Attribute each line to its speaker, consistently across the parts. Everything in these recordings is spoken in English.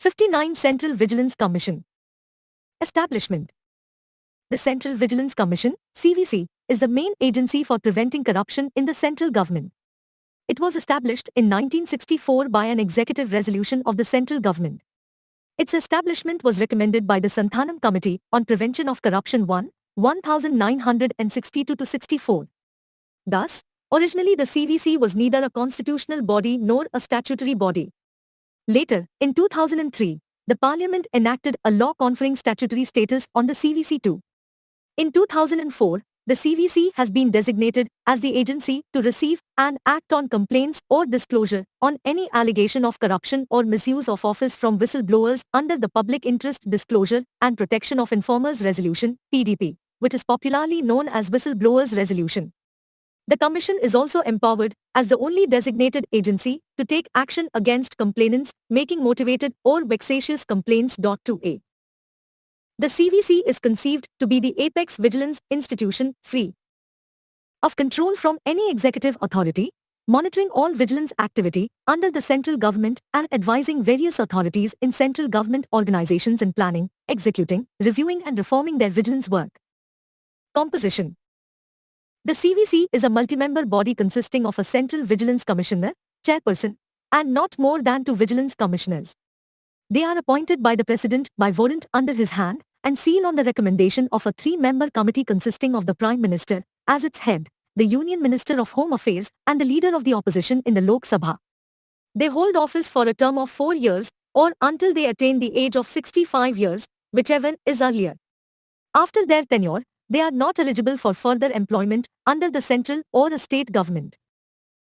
Speaker 1: 59 Central Vigilance Commission. Establishment. The Central Vigilance Commission, CVC, is the main agency for preventing corruption in the central government. It was established in 1964 by an executive resolution of the central government. Its establishment was recommended by the Santhanam Committee on Prevention of Corruption 1962-64. Thus, originally the CVC was neither a constitutional body nor a statutory body. Later, in 2003, the Parliament enacted a law conferring statutory status on the CVC too. In 2004, the CVC has been designated as the agency to receive and act on complaints or disclosure on any allegation of corruption or misuse of office from whistleblowers under the Public Interest Disclosure and Protection of Informers Resolution, PDP, which is popularly known as Whistleblowers Resolution. The Commission is also empowered, as the only designated agency, to take action against complainants making motivated or vexatious complaints. 2a. The CVC is conceived to be the apex vigilance institution, free of control from any executive authority, monitoring all vigilance activity under the central government and advising various authorities in central government organizations in planning, executing, reviewing and reforming their vigilance work. Composition. The CVC is a multi-member body consisting of a Central Vigilance Commissioner, chairperson, and not more than 2 vigilance commissioners. They are appointed by the President by warrant under his hand and seal on the recommendation of a 3-member committee consisting of the Prime Minister, as its head, the Union Minister of Home Affairs, and the Leader of the Opposition in the Lok Sabha. They hold office for a term of 4 years, or until they attain the age of 65 years, whichever is earlier. After their tenure, they are not eligible for further employment under the central or a state government.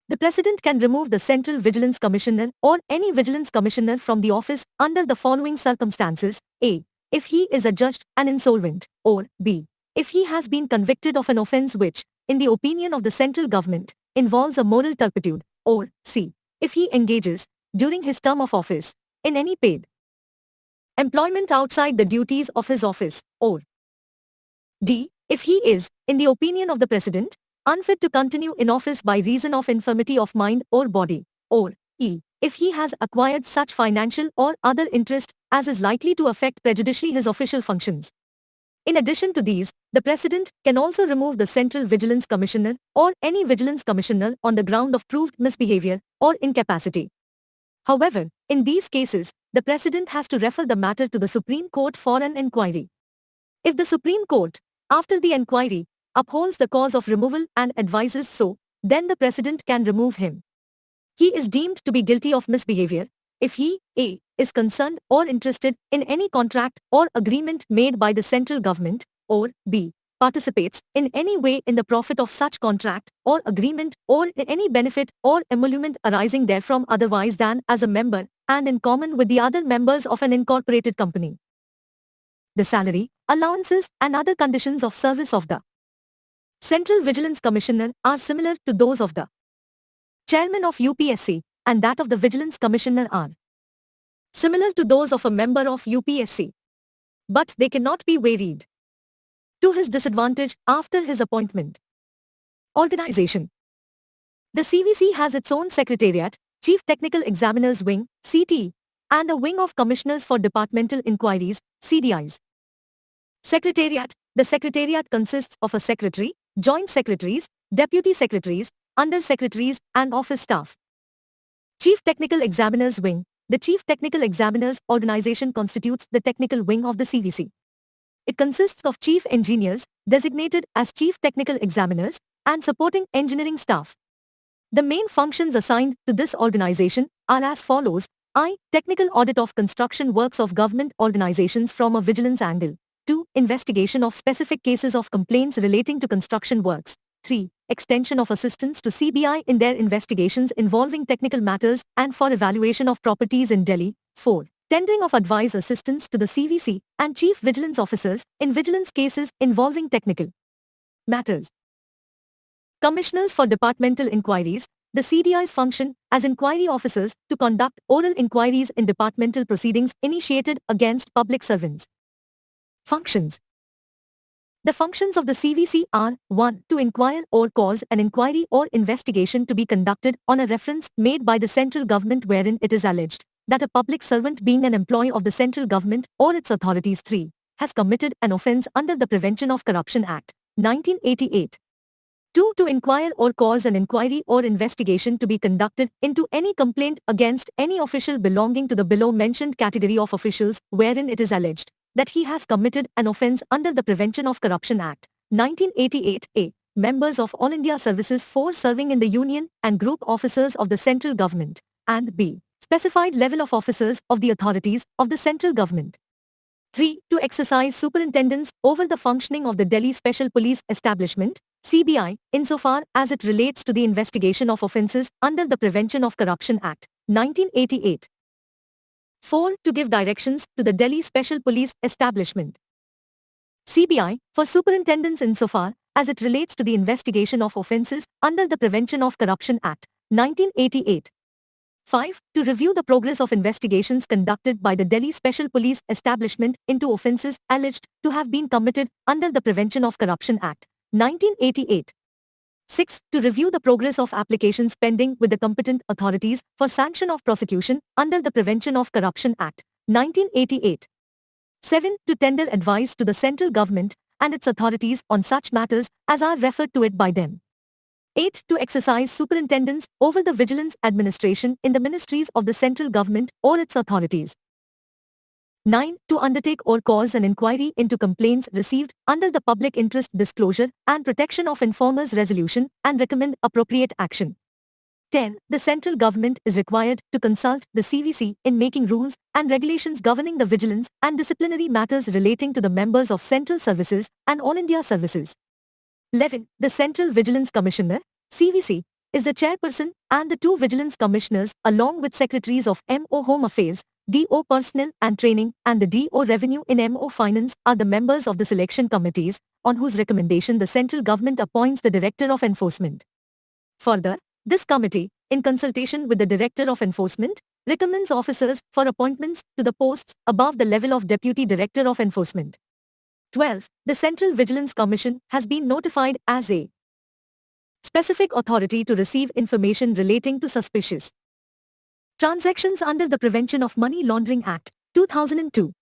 Speaker 1: The President can remove the Central Vigilance Commissioner or any Vigilance Commissioner from the office under the following circumstances: A. If he is adjudged an insolvent, or B. If he has been convicted of an offence which, in the opinion of the central government, involves a moral turpitude, or C. If he engages, during his term of office, in any paid employment outside the duties of his office, or D. If he is, in the opinion of the President, unfit to continue in office by reason of infirmity of mind or body, or E. If he has acquired such financial or other interest as is likely to affect prejudicially his official functions. In addition to these, the President can also remove the Central Vigilance Commissioner or any Vigilance Commissioner on the ground of proved misbehavior or incapacity. However, in these cases, the President has to refer the matter to the Supreme Court for an inquiry. If the Supreme Court, after the inquiry, upholds the cause of removal and advises so, then the President can remove him. He is deemed to be guilty of misbehavior if he, A. is concerned or interested in any contract or agreement made by the central government, or B. participates in any way in the profit of such contract or agreement or in any benefit or emolument arising therefrom otherwise than as a member and in common with the other members of an incorporated company. The salary, allowances and other conditions of service of the Central Vigilance Commissioner are similar to those of the Chairman of UPSC, and that of the Vigilance Commissioner are similar to those of a member of UPSC. But they cannot be varied to his disadvantage after his appointment. Organization. The CVC has its own Secretariat, Chief Technical Examiners Wing, CT, and a Wing of Commissioners for Departmental Inquiries, CDIs. Secretariat. The Secretariat consists of a Secretary, Joint Secretaries, Deputy Secretaries, Under Secretaries, and Office Staff. Chief Technical Examiners Wing. The Chief Technical Examiners Organization constitutes the technical wing of the CVC. It consists of Chief Engineers, designated as Chief Technical Examiners, and supporting engineering staff. The main functions assigned to this organization are as follows: I. Technical audit of construction works of government organizations from a vigilance angle. 2. Investigation of specific cases of complaints relating to construction works. 3. Extension of assistance to CBI in their investigations involving technical matters and for evaluation of properties in Delhi. 4. Tendering of advice assistance to the CVC and Chief Vigilance Officers in vigilance cases involving technical matters. Commissioners for Departmental Inquiries. The CDIs function as inquiry officers to conduct oral inquiries in departmental proceedings initiated against public servants. Functions. The functions of the CVC are: 1. To inquire or cause an inquiry or investigation to be conducted on a reference made by the central government wherein it is alleged that a public servant being an employee of the central government or its authorities 3 has committed an offence under the Prevention of Corruption Act, 1988. 2. To inquire or cause an inquiry or investigation to be conducted into any complaint against any official belonging to the below-mentioned category of officials wherein it is alleged that he has committed an offence under the Prevention of Corruption Act, 1988 A. Members of All India Services for serving in the Union and Group Officers of the Central Government, and B. Specified level of officers of the authorities of the Central Government. 3. To exercise superintendence over the functioning of the Delhi Special Police Establishment, CBI, insofar as it relates to the investigation of offences under the Prevention of Corruption Act, 1988. 4. To give directions to the Delhi Special Police Establishment, CBI, for superintendence insofar as it relates to the investigation of offences under the Prevention of Corruption Act, 1988. 5. To review the progress of investigations conducted by the Delhi Special Police Establishment into offences alleged to have been committed under the Prevention of Corruption Act, 1988. 6. To review the progress of applications pending with the competent authorities for sanction of prosecution under the Prevention of Corruption Act, 1988. 7. To tender advice to the central government and its authorities on such matters as are referred to it by them. 8. To exercise superintendence over the vigilance administration in the ministries of the central government or its authorities. 9. To undertake or cause an inquiry into complaints received under the Public Interest Disclosure and Protection of Informers Resolution and recommend appropriate action. 10. The central government is required to consult the CVC in making rules and regulations governing the vigilance and disciplinary matters relating to the members of central services and All India services. 11. The Central Vigilance Commissioner, CVC, is the chairperson and the 2 Vigilance Commissioners along with Secretaries of MO Home Affairs, DO Personnel and Training and the DO Revenue in MO Finance are the members of the selection committees on whose recommendation the central government appoints the Director of Enforcement. Further, this committee, in consultation with the Director of Enforcement, recommends officers for appointments to the posts above the level of Deputy Director of Enforcement. 12. The Central Vigilance Commission has been notified as a specific authority to receive information relating to suspicious transactions under the Prevention of Money Laundering Act, 2002.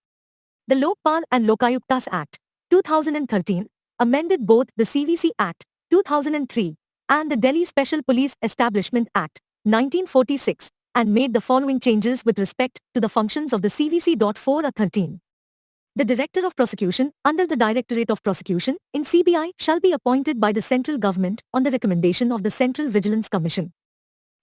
Speaker 1: The Lokpal and Lokayuktas Act, 2013, amended both the CVC Act, 2003, and the Delhi Special Police Establishment Act, 1946, and made the following changes with respect to the functions of the CVC. 4/13. The Director of Prosecution under the Directorate of Prosecution in CBI shall be appointed by the central government on the recommendation of the Central Vigilance Commission.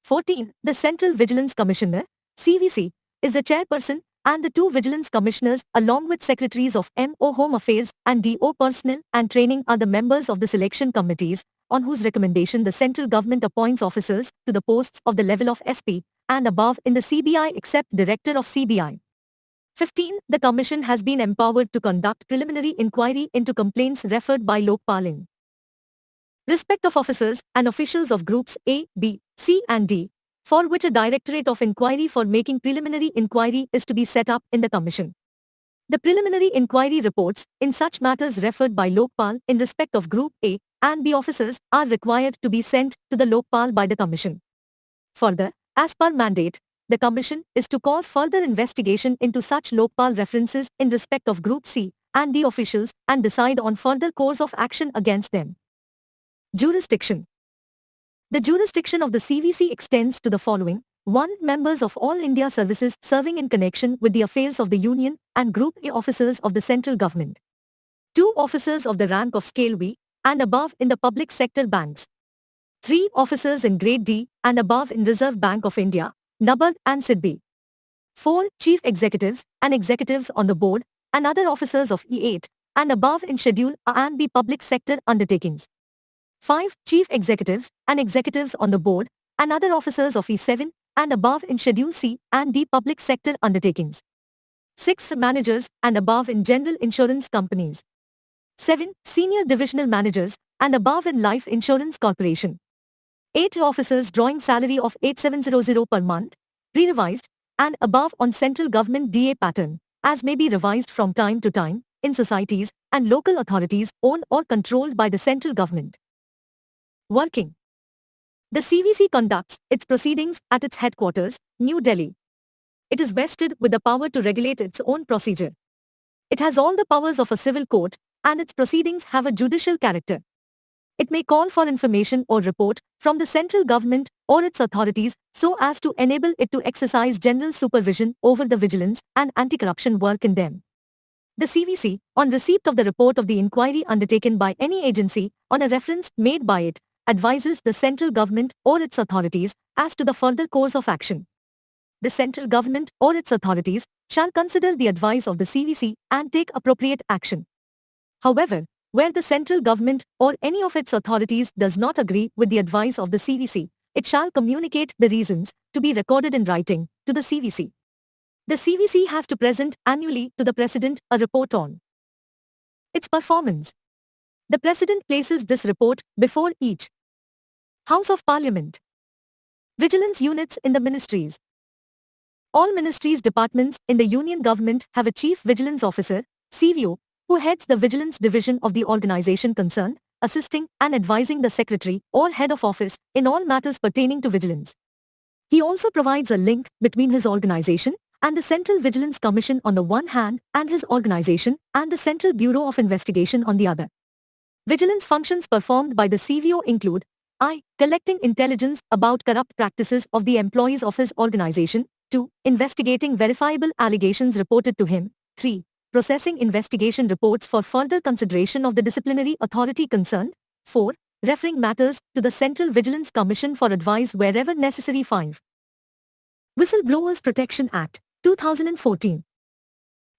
Speaker 1: 14. The Central Vigilance Commissioner, CVC, is the chairperson and the 2 Vigilance Commissioners along with Secretaries of MO Home Affairs and DO Personnel and Training are the members of the selection committees on whose recommendation the central government appoints officers to the posts of the level of SP and above in the CBI except Director of CBI. 15. The Commission has been empowered to conduct preliminary inquiry into complaints referred by Lokpal in respect of officers and officials of Groups A, B, C and D, for which a Directorate of Inquiry for making preliminary inquiry is to be set up in the Commission. The preliminary inquiry reports in such matters referred by Lokpal in respect of Group A and B officers are required to be sent to the Lokpal by the Commission. Further, as per mandate, the Commission is to cause further investigation into such Lokpal references in respect of Group C and D officials and decide on further course of action against them. Jurisdiction. The jurisdiction of the CVC extends to the following. 1. Members of All India Services serving in connection with the affairs of the Union and Group A officers of the central government. 2. Officers of the rank of Scale V and above in the public sector banks. 3. Officers in Grade D and above in Reserve Bank of India, NABARD and SIDBI. 4. Chief Executives and Executives on the Board and other officers of E8 and above in Schedule A and B public sector undertakings. 5. Chief Executives and Executives on the Board and other officers of E7 and above in Schedule C and D public sector undertakings. 6. Managers and above in general insurance companies. 7. Senior divisional managers and above in Life Insurance Corporation. 8. Officers drawing salary of 8700 per month, re-revised, and above on central government DA pattern, as may be revised from time to time, in societies and local authorities owned or controlled by the central government. Working. The CVC conducts its proceedings at its headquarters, New Delhi. it is vested with the power to regulate its own procedure. It has all the powers of a civil court, and its proceedings have a judicial character. It may call for information or report from the central government or its authorities so as to enable it to exercise general supervision over the vigilance and anti-corruption work in them. The CVC, on receipt of the report of the inquiry undertaken by any agency on a reference made by it, advises the central government or its authorities as to the further course of action. The central government or its authorities shall consider the advice of the CVC and take appropriate action. However, where the central government or any of its authorities does not agree with the advice of the CVC, it shall communicate the reasons to be recorded in writing to the CVC. The CVC has to present annually to the President a report on its performance. The President places this report before each House of Parliament. Vigilance units in the ministries. All ministries departments in the Union government have a Chief Vigilance Officer, CVO, who heads the vigilance division of the organization concerned, assisting and advising the secretary or head of office in all matters pertaining to vigilance. He also provides a link between his organization and the Central Vigilance Commission on the one hand and his organization and the Central Bureau of Investigation on the other. Vigilance functions performed by the CVO include I. Collecting intelligence about corrupt practices of the employees of his organization. 2. Investigating verifiable allegations reported to him. 3. Processing investigation reports for further consideration of the disciplinary authority concerned. 4. Referring matters to the Central Vigilance Commission for advice wherever necessary. 5. Whistleblowers Protection Act, 2014.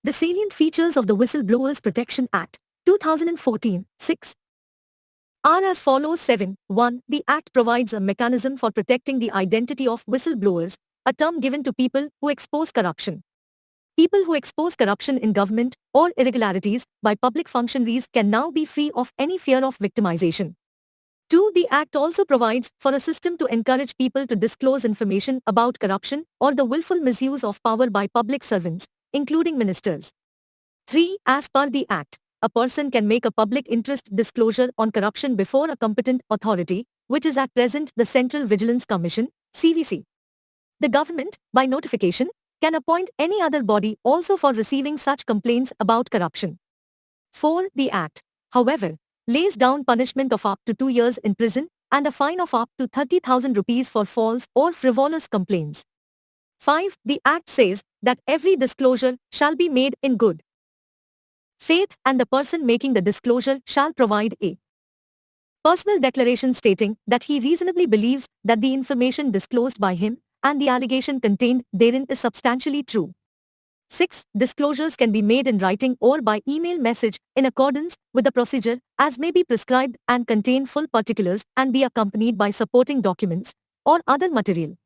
Speaker 1: The salient features of the Whistleblowers Protection Act, 2014, 6. are as follows. 7. 1. The Act provides a mechanism for protecting the identity of whistleblowers, a term given to people who expose corruption. People who expose corruption in government or irregularities by public functionaries can now be free of any fear of victimization. 2. The Act also provides for a system to encourage people to disclose information about corruption or the willful misuse of power by public servants, including ministers. 3. As per the Act, a person can make a public interest disclosure on corruption before a competent authority, which is at present the Central Vigilance Commission, CVC. The government, by notification, can appoint any other body also for receiving such complaints about corruption. 4. The Act, however, lays down punishment of up to 2 years in prison and a fine of up to 30,000 rupees for false or frivolous complaints. 5. The Act says that every disclosure shall be made in good faith and the person making the disclosure shall provide a personal declaration stating that he reasonably believes that the information disclosed by him and the allegation contained therein is substantially true. 6. Disclosures can be made in writing or by email message in accordance with the procedure as may be prescribed and contain full particulars and be accompanied by supporting documents or other material.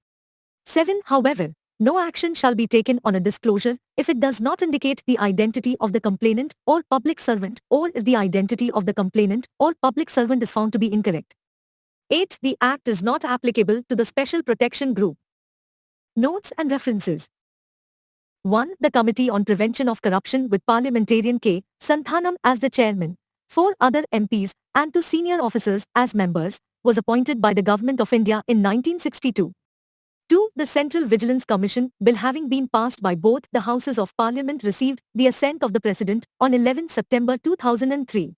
Speaker 1: 7. However, no action shall be taken on a disclosure if it does not indicate the identity of the complainant or public servant or if the identity of the complainant or public servant is found to be incorrect. 8. The Act is not applicable to the Special Protection Group. Notes and references. 1. The Committee on Prevention of Corruption with Parliamentarian K. Santhanam as the chairman, 4 other MPs and 2 senior officers as members, was appointed by the Government of India in 1962. 2. The Central Vigilance Commission Bill having been passed by both the Houses of Parliament received the assent of the President on 11 September 2003.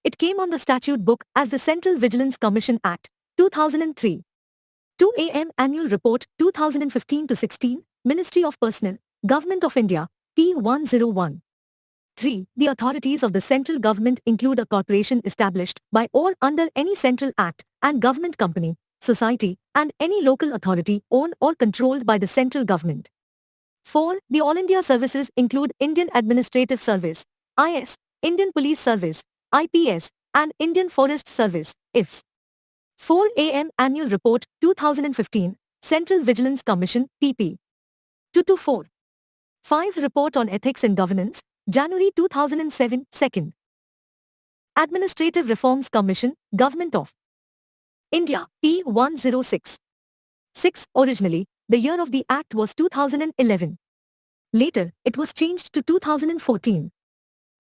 Speaker 1: It came on the statute book as the Central Vigilance Commission Act, 2003. 2 AM Annual Report 2015-16, Ministry of Personnel, Government of India, P101. 3. The authorities of the central government include a corporation established by or under any central act and government company, society, and any local authority owned or controlled by the central government. 4. The All India services include Indian Administrative Service, IS, Indian Police Service, IPS, and Indian Forest Service, IFS. 4 AM Annual Report 2015, Central Vigilance Commission, PP. 224. 5. Report on Ethics and Governance, January 2007, 2nd. Administrative Reforms Commission, Government of India, P106. 6. Originally, the year of the Act was 2011. Later, it was changed to 2014.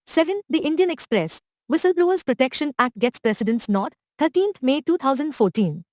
Speaker 1: 7. The Indian Express, Whistleblowers Protection Act gets precedence. Nod, 13th May 2014.